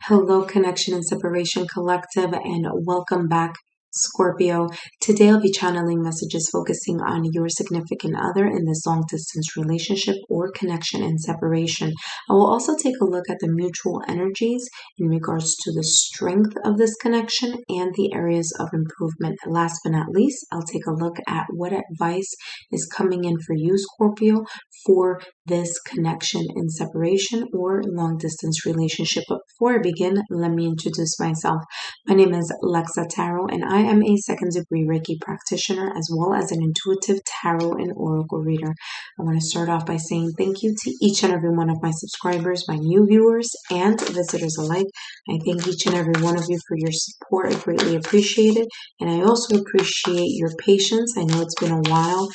Hello, Connection and Separation Collective, and welcome back, Scorpio. Today I'll be channeling messages focusing on your significant other in this long distance relationship or connection and separation. I will also take a look at the mutual energies in regards to the strength of this connection and the areas of improvement. Last but not least, I'll take a look at what advice is coming in for you, Scorpio, for this connection and separation or long distance relationship. But before I begin, let me introduce myself. My name is Lexa Tarot, and I am a second degree Reiki practitioner as well as an intuitive tarot and oracle reader. I want to start off by saying thank you to each and every one of my subscribers, my new viewers, and visitors alike. I thank each and every one of you for your support. I greatly appreciate it. And I also appreciate your patience. I know it's been a while,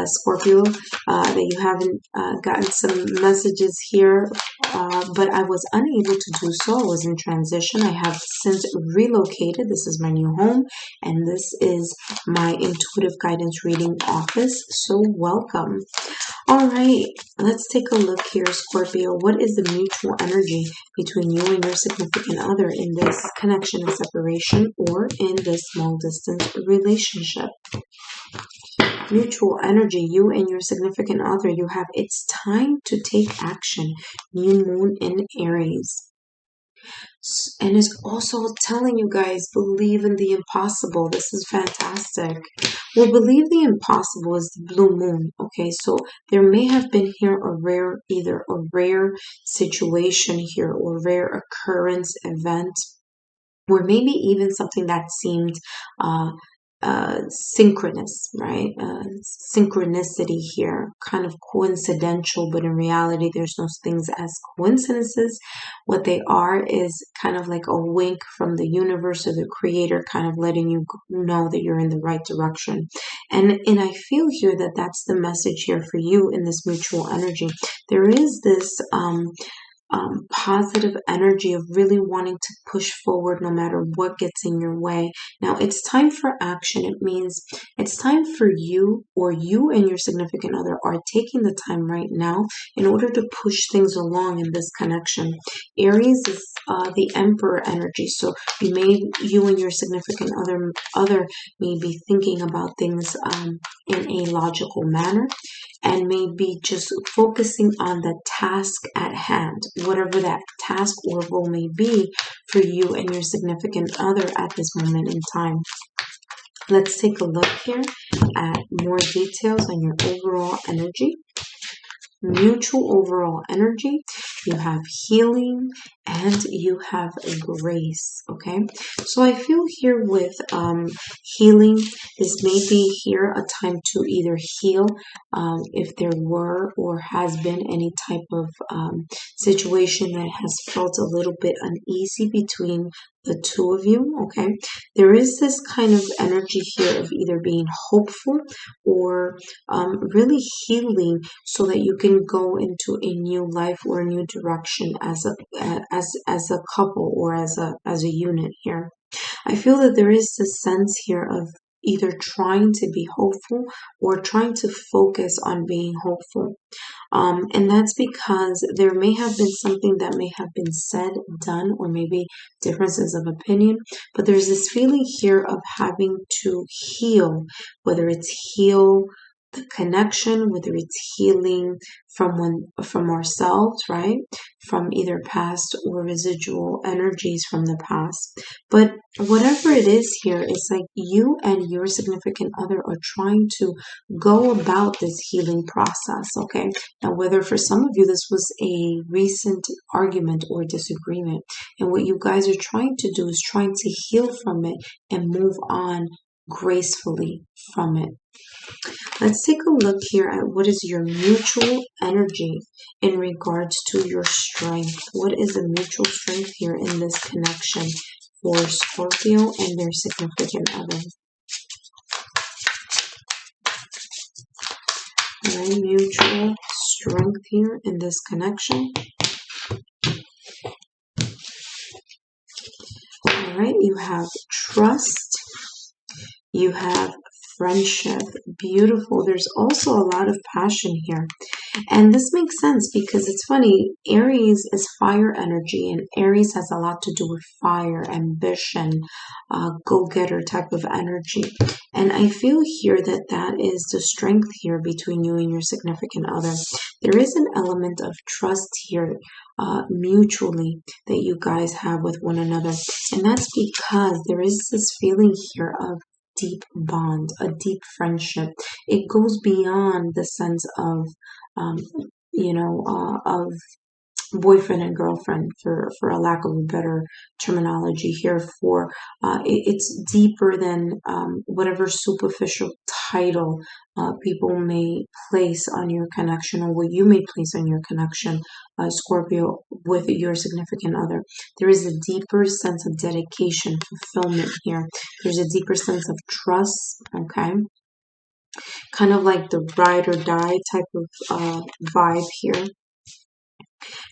Scorpio, that you haven't gotten some messages here, but I was unable to do so. I was in transition. I have since relocated. This is my new home, and this is my intuitive guidance reading office. So welcome. All right, let's take a look here, Scorpio. What is the mutual energy between you and your significant other in this connection and separation or in this long distance relationship? Mutual energy, you and your significant other, you have it's time to take action. New moon in Aries. And it's also telling you guys, believe in the impossible. This is fantastic. Well, believe the impossible is the blue moon. Okay, so there may have been here either a rare situation here or rare occurrence event, or maybe even something that seemed synchronous, right? Synchronicity here, kind of coincidental, but in reality, there's no things as coincidences. What they are is kind of like a wink from the universe or the creator, kind of letting you know that you're in the right direction. And I feel here that that's the message here for you in this mutual energy. There is this positive energy of really wanting to push forward no matter what gets in your way. Now, it's time for action. It means it's time for you, or you and your significant other are taking the time right now in order to push things along in this connection. Aries is the Emperor energy. So you and your significant other may be thinking about things in a logical manner, and maybe just focusing on the task at hand, whatever that task or role may be for you and your significant other at this moment in time. Let's take a look here at more details on your overall energy. Mutual overall energy, you have healing and you have grace. Okay, so I feel here with healing, this may be here a time to either heal if there were or has been any type of situation that has felt a little bit uneasy between the two of you. Okay, there is this kind of energy here of either being hopeful or really healing so that you can go into a new life or a new direction as a couple or as a unit here. I feel that there is this sense here of either trying to be hopeful or trying to focus on being hopeful. And that's because there may have been something that may have been said, done, or maybe differences of opinion, but there's this feeling here of having to heal, whether it's heal the connection, whether it's healing from ourselves, right? From either past or residual energies from the past. But whatever it is here, it's like you and your significant other are trying to go about this healing process, okay? Now, whether for some of you this was a recent argument or disagreement, and what you guys are trying to do is trying to heal from it and move on gracefully from it. Let's take a look here at what is your mutual energy in regards to your strength. What is the mutual strength here in this connection for Scorpio and their significant other? All right, mutual strength here in this connection. All right, you have trust. You have friendship. Beautiful. There's also a lot of passion here. And this makes sense because it's funny, Aries is fire energy, and Aries has a lot to do with fire, ambition, go-getter type of energy. And I feel here that that is the strength here between you and your significant other. There is an element of trust here, mutually, that you guys have with one another. And that's because there is this feeling here of deep bond, a deep friendship. It goes beyond the sense of, um, of boyfriend and girlfriend, for a lack of a better terminology here. For it's deeper than whatever superficial title people may place on your connection, or what you may place on your connection, Scorpio, with your significant other. There is a deeper sense of dedication, fulfillment here. There's a deeper sense of trust, okay? Kind of like the ride or die type of vibe here.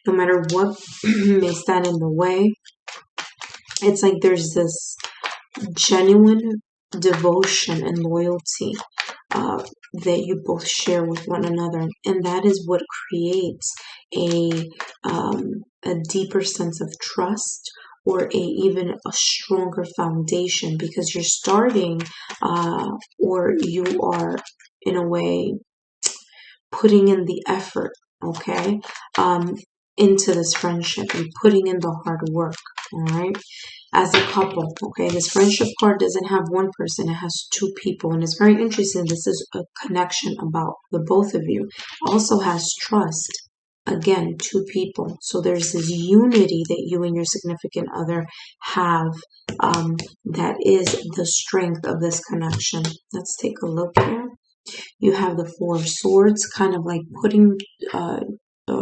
No matter what may stand in the way, it's like there's this genuine devotion and loyalty that you both share with one another, and that is what creates a deeper sense of trust, or even a stronger foundation, because you're starting, or you are in a way putting in the effort, okay, into this friendship. You're putting in the hard work, all right, as a couple, okay. This friendship card doesn't have one person, it has two people, and it's very interesting. This is a connection about the both of you. Also has trust, again, two people. So there's this unity that you and your significant other have, that is the strength of this connection. Let's take a look here. You have the Four of Swords, kind of like putting a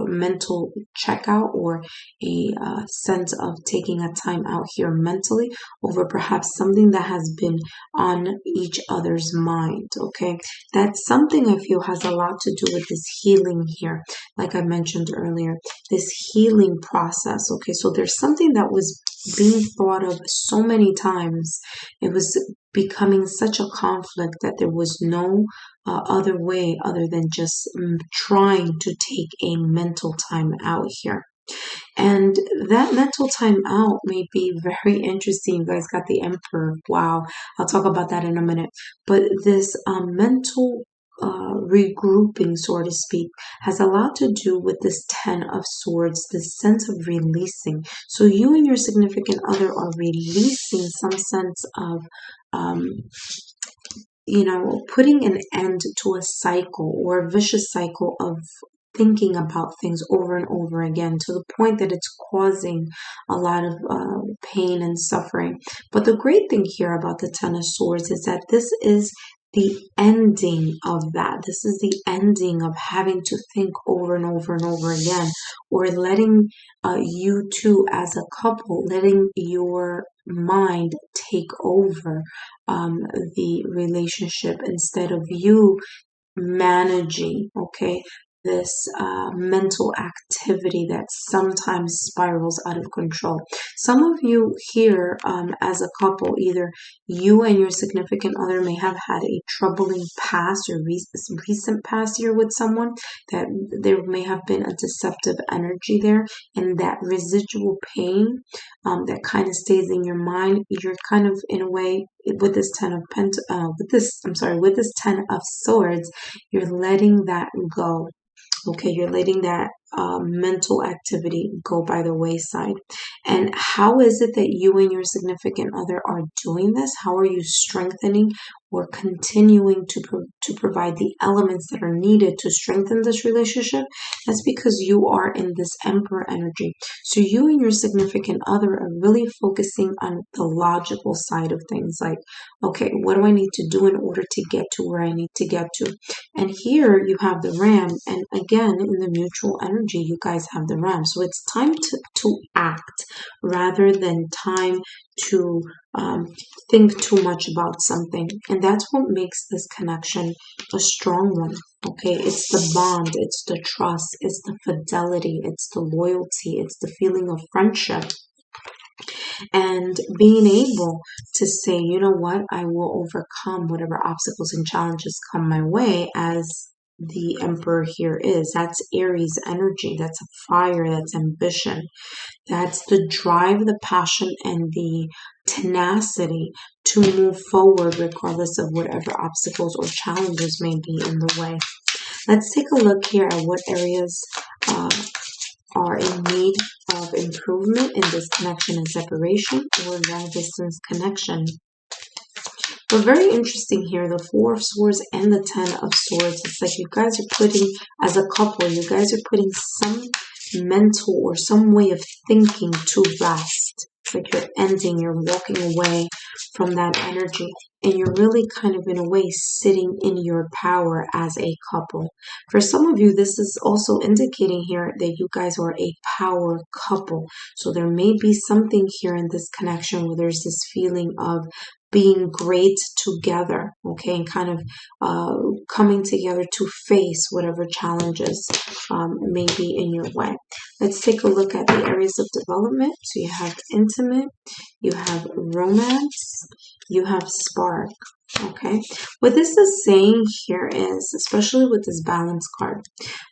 mental checkout, or a sense of taking a time out here mentally over perhaps something that has been on each other's mind, okay? That's something I feel has a lot to do with this healing here, like I mentioned earlier, this healing process, okay? So there's something that was being thought of so many times. It was becoming such a conflict that there was no other way other than just trying to take a mental time out here. And that mental time out may be very interesting. You guys got the Emperor. Wow. I'll talk about that in a minute. But this mental regrouping, so to speak, has a lot to do with this Ten of Swords, this sense of releasing. So you and your significant other are releasing some sense of putting an end to a cycle, or a vicious cycle of thinking about things over and over again, to the point that it's causing a lot of pain and suffering. But the great thing here about the Ten of Swords is that this is the ending of that. This is the ending of having to think over and over and over again, or letting you two as a couple, letting your mind take over the relationship, instead of you managing, okay, this mental activity that sometimes spirals out of control. Some of you here, as a couple, either you and your significant other may have had a troubling past, or recent past year with someone, that there may have been a deceptive energy there, and that residual pain that kind of stays in your mind. You're kind of, in a way, with this with this Ten of Swords, you're letting that go. Okay, you're letting that mental activity go by the wayside. And how is it that you and your significant other are doing this? How are you strengthening or continuing to provide the elements that are needed to strengthen this relationship? That's because you are in this Emperor energy. So you and your significant other are really focusing on the logical side of things. Like, okay, what do I need to do in order to get to where I need to get to? And here you have the Ram, and again, in the mutual energy, you guys have the Ram. So it's time to act, rather than time to think too much about something. And that's what makes this connection a strong one. Okay, it's the bond, it's the trust, it's the fidelity, it's the loyalty, it's the feeling of friendship. And being able to say, you know what, I will overcome whatever obstacles and challenges come my way, as the Emperor here is. That's Aries energy. That's a fire. That's ambition. That's the drive, the passion, and the tenacity to move forward regardless of whatever obstacles or challenges may be in the way. Let's take a look here at what areas are in need of improvement in this connection and separation or long distance connection. But very interesting here, the Four of Swords and the Ten of Swords. It's like you guys are putting, as a couple, you guys are putting some mental or some way of thinking to rest. It's like you're ending, you're walking away from that energy. And you're really kind of, in a way, sitting in your power as a couple. For some of you, this is also indicating here that you guys are a power couple. So there may be something here in this connection where there's this feeling of being great together, okay, and kind of coming together to face whatever challenges may be in your way. Let's take a look at the areas of development. So you have intimate, you have romance, you have spark, okay? What this is saying here is, especially with this balance card,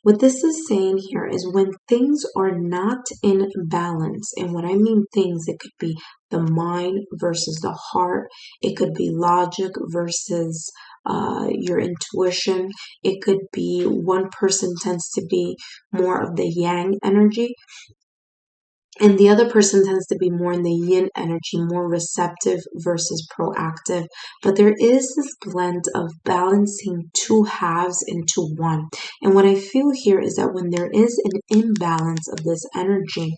what this is saying here is when things are not in balance, and what I mean things, it could be the mind versus the heart. It could be logic versus your intuition. It could be one person tends to be more of the yang energy, and the other person tends to be more in the yin energy, more receptive versus proactive. But there is this blend of balancing two halves into one. And what I feel here is that when there is an imbalance of this energy,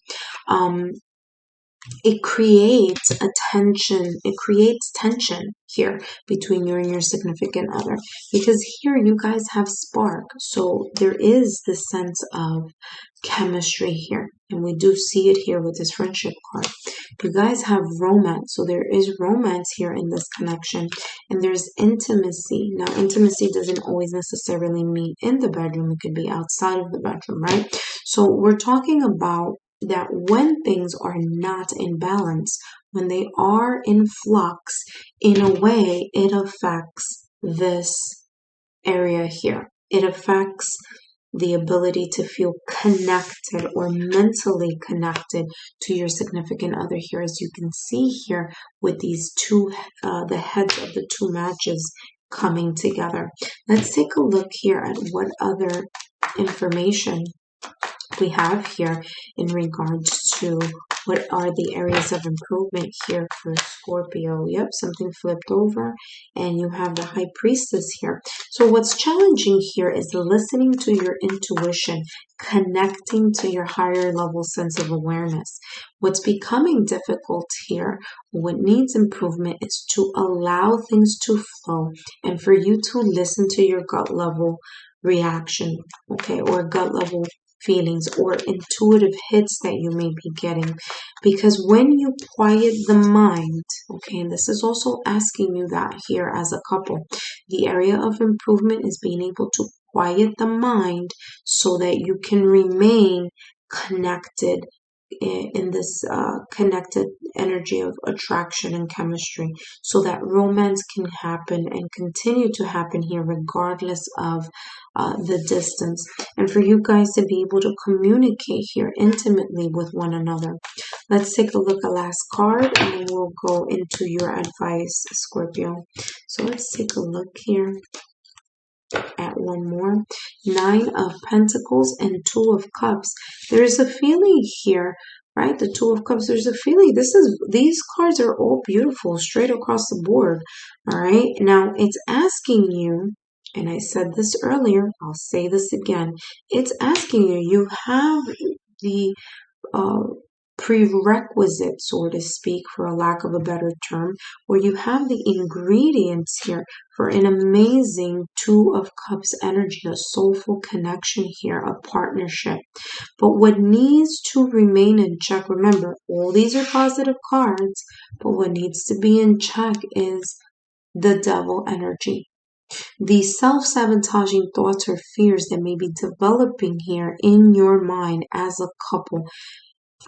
it creates a tension. It creates tension here between you and your significant other, because here you guys have spark. So there is this sense of chemistry here, and we do see it here with this friendship card. You guys have romance, so there is romance here in this connection, and there's intimacy. Now, intimacy doesn't always necessarily mean in the bedroom. It could be outside of the bedroom, right? So we're talking about that when things are not in balance, when they are in flux, in a way, it affects this area here. It affects the ability to feel connected or mentally connected to your significant other here, as you can see here with these two, the heads of the two matches coming together. Let's take a look here at what other information we have here in regards to what are the areas of improvement here for Scorpio. Yep, something flipped over, and you have the High Priestess here. So what's challenging here is listening to your intuition, connecting to your higher level sense of awareness. What's becoming difficult here, what needs improvement, is to allow things to flow and for you to listen to your gut level reaction, okay, or gut level feelings or intuitive hits that you may be getting. Because when you quiet the mind, okay, and this is also asking you that here as a couple, the area of improvement is being able to quiet the mind so that you can remain connected in this connected energy of attraction and chemistry, so that romance can happen and continue to happen here regardless of the distance, and for you guys to be able to communicate here intimately with one another. Let's take a look at last card, and then we'll go into your advice, Scorpio. So let's take a look here at one more. 9 of Pentacles and 2 of Cups. There's a feeling here, right? The 2 of Cups, there's a feeling. These cards are all beautiful straight across the board. All right. Now it's asking you, and I said this earlier, I'll say this again. It's asking you, you have the prerequisite, so to speak, for a lack of a better term, where you have the ingredients here for an amazing 2 of Cups energy, a soulful connection here, a partnership. But what needs to remain in check, remember, all these are positive cards, but what needs to be in check is the Devil energy. The self-sabotaging thoughts or fears that may be developing here in your mind as a couple.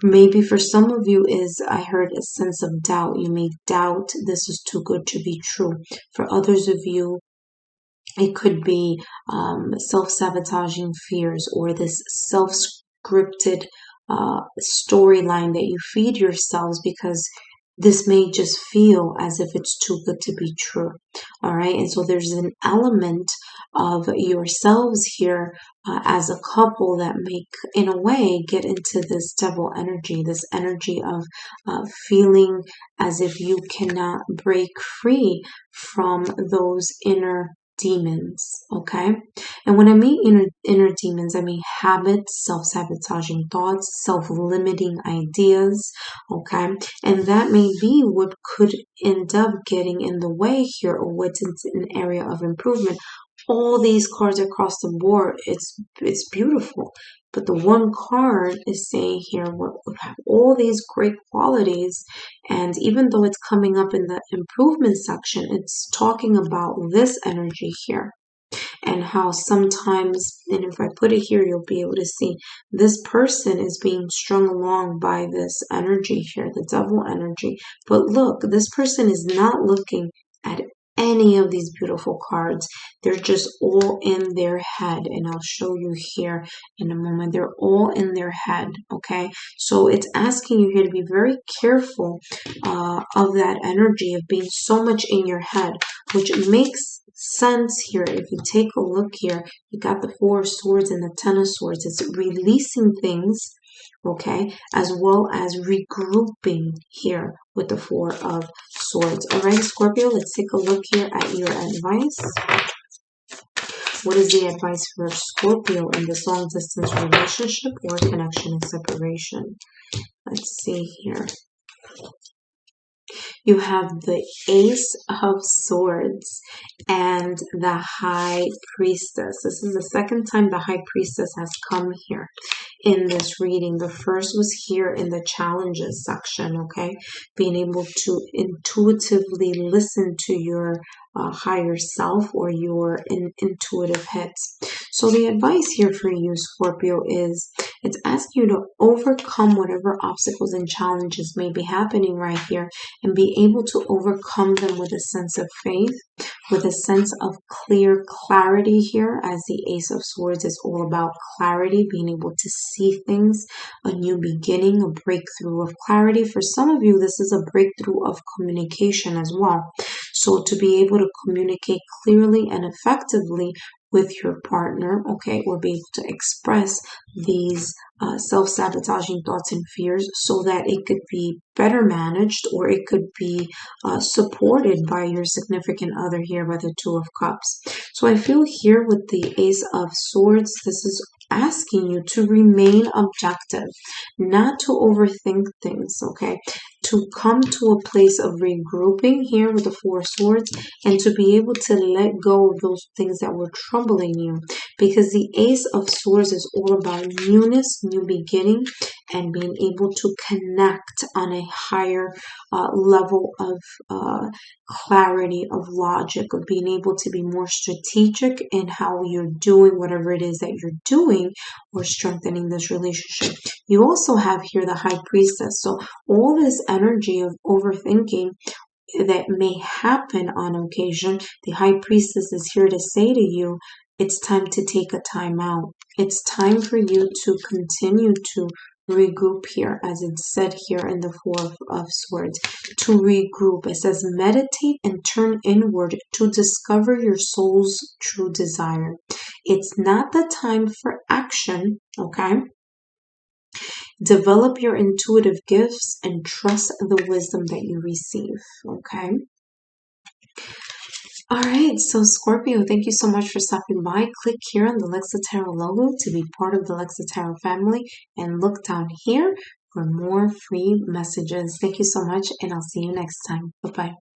Maybe for some of you I heard a sense of doubt. You may doubt this is too good to be true. For others of you, It could be self-sabotaging fears or this self-scripted storyline that you feed yourselves because this may just feel as if it's too good to be true. All right. And so there's an element of yourselves here as a couple that make, in a way, get into this devil energy, this energy of feeling as if you cannot break free from those inner demons. Okay. And when I mean inner demons, I mean habits, self-sabotaging thoughts, self-limiting ideas. Okay. And that may be what could end up getting in the way here, or what's an area of improvement. All these cards across the board, it's beautiful. But the one card is saying here, what have all these great qualities, and even though it's coming up in the improvement section, it's talking about this energy here. And how sometimes, and if I put it here, you'll be able to see this person is being strung along by this energy here, the devil energy. But look, this person is not looking at any of these beautiful cards. They're just all in their head. And I'll show you here in a moment. They're all in their head. Okay. So it's asking you here to be very careful of that energy of being so much in your head, which makes sense here. If you take a look here, you got the Four of Swords and the Ten of Swords. It's releasing things, okay, as well as regrouping here with the Four of Swords. All right, Scorpio, let's take a look here at your advice. What is the advice for Scorpio in this long distance relationship or connection and separation? Let's see here. You have the Ace of Swords and the High Priestess. This is the second time the High Priestess has come here in this reading. The first was here in the challenges section, okay? Being able to intuitively listen to your higher self or your intuitive hits. So the advice here for you, Scorpio, is it's asking you to overcome whatever obstacles and challenges may be happening right here and be able to overcome them with a sense of faith, with a sense of clear clarity here, as the Ace of Swords is all about clarity, being able to see things, a new beginning, a breakthrough of clarity. For some of you, this is a breakthrough of communication as well. So to be able to communicate clearly and effectively with your partner, okay, or be able to express these self-sabotaging thoughts and fears so that it could be better managed, or it could be supported by your significant other here, by the Two of Cups. So I feel here with the Ace of Swords, this is asking you to remain objective, not to overthink things, okay? To come to a place of regrouping here with the Four of Swords, and to be able to let go of those things that were troubling you, because the Ace of Swords is all about newness, new beginning, and being able to connect on a higher level of clarity, of logic, of being able to be more strategic in how you're doing whatever it is that you're doing, or strengthening this relationship. You also have here the High Priestess. So all this energy of overthinking that may happen on occasion, the High Priestess is here to say to you, it's time to take a time out. It's time for you to continue to regroup here, as it's said here in the Four of Swords, to regroup. It says meditate and turn inward to discover your soul's true desire. It's not the time for action, okay? Develop your intuitive gifts and trust the wisdom that you receive, okay? All right, so Scorpio, thank you so much for stopping by. Click here on the Lexa Tarot logo to be part of the Lexa Tarot family, and look down here for more free messages. Thank you so much, and I'll see you next time. Bye-bye.